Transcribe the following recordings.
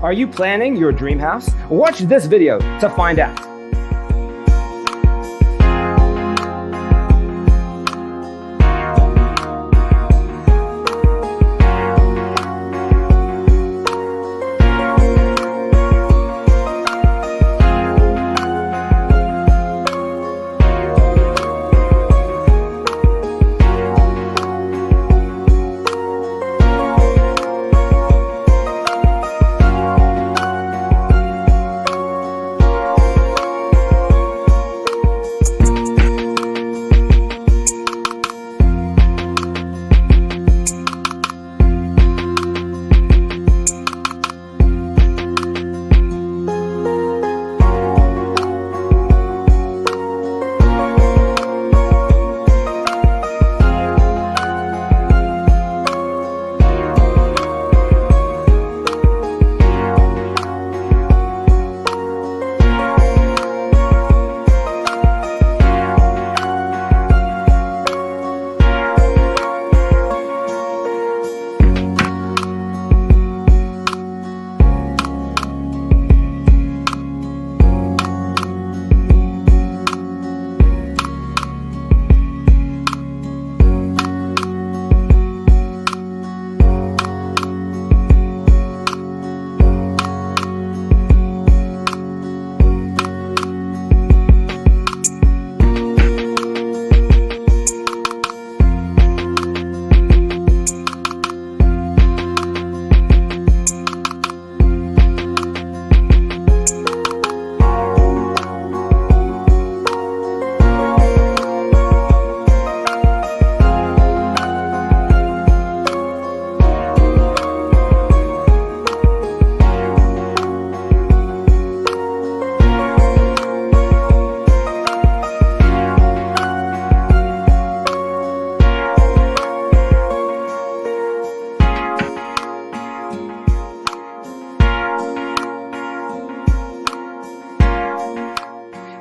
Are you planning your dream house? Watch this video to find out.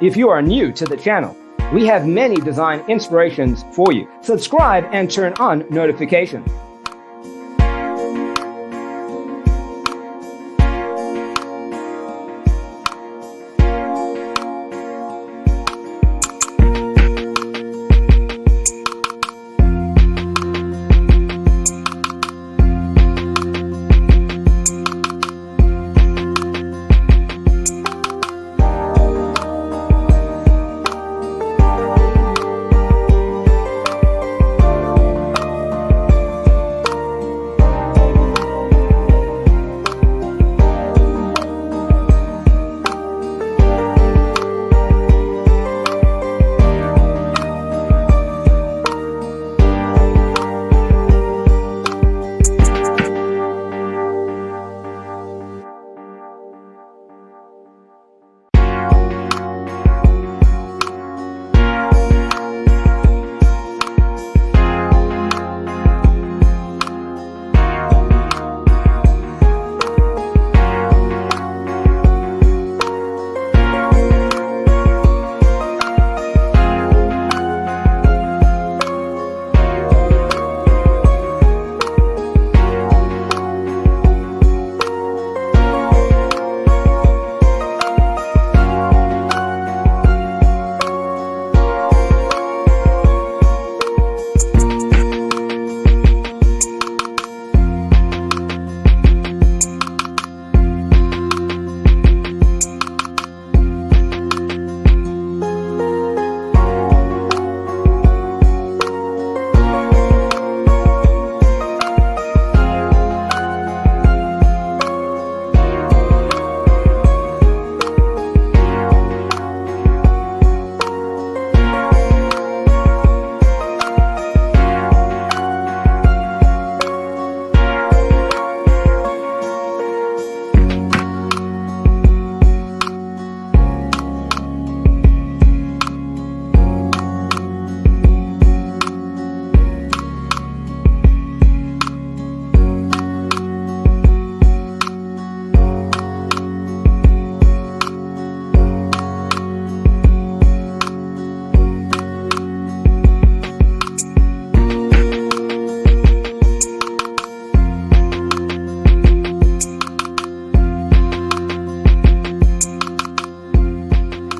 If you are new to the channel, we have many design inspirations for you. Subscribe and turn on notifications.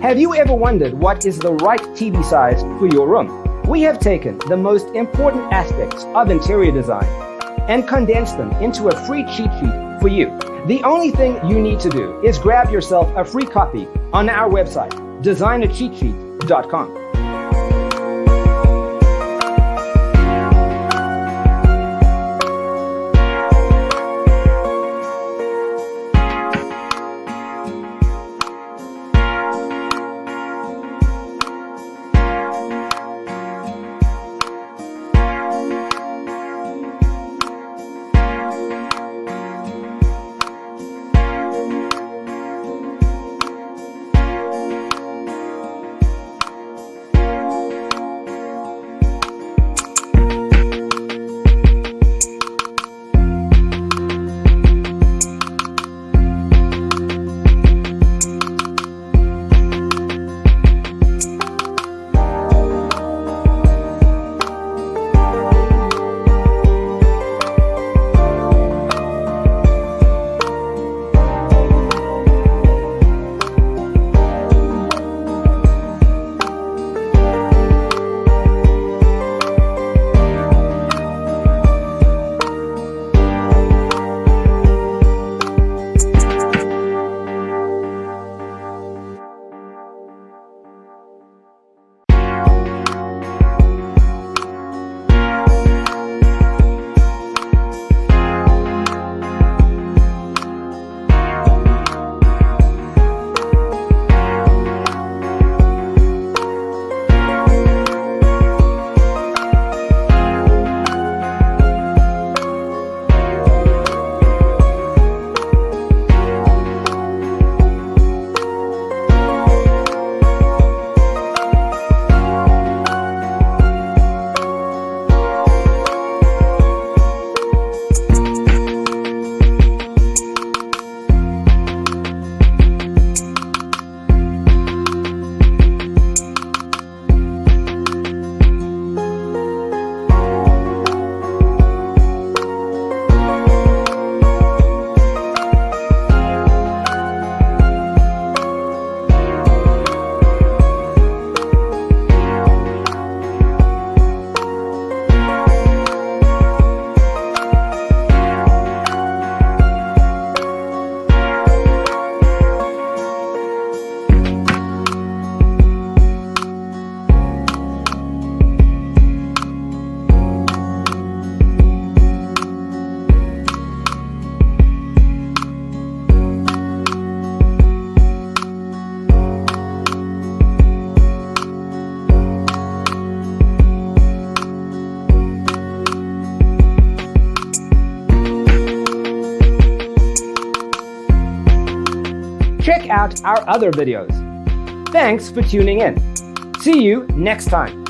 Have you ever wondered what is the right TV size for your room? We have taken the most important aspects of interior design and condensed them into a free cheat sheet for you. The only thing you need to do is grab yourself a free copy on our website, designercheatsheet.com. Check out our other videos. Thanks for tuning in. See you next time.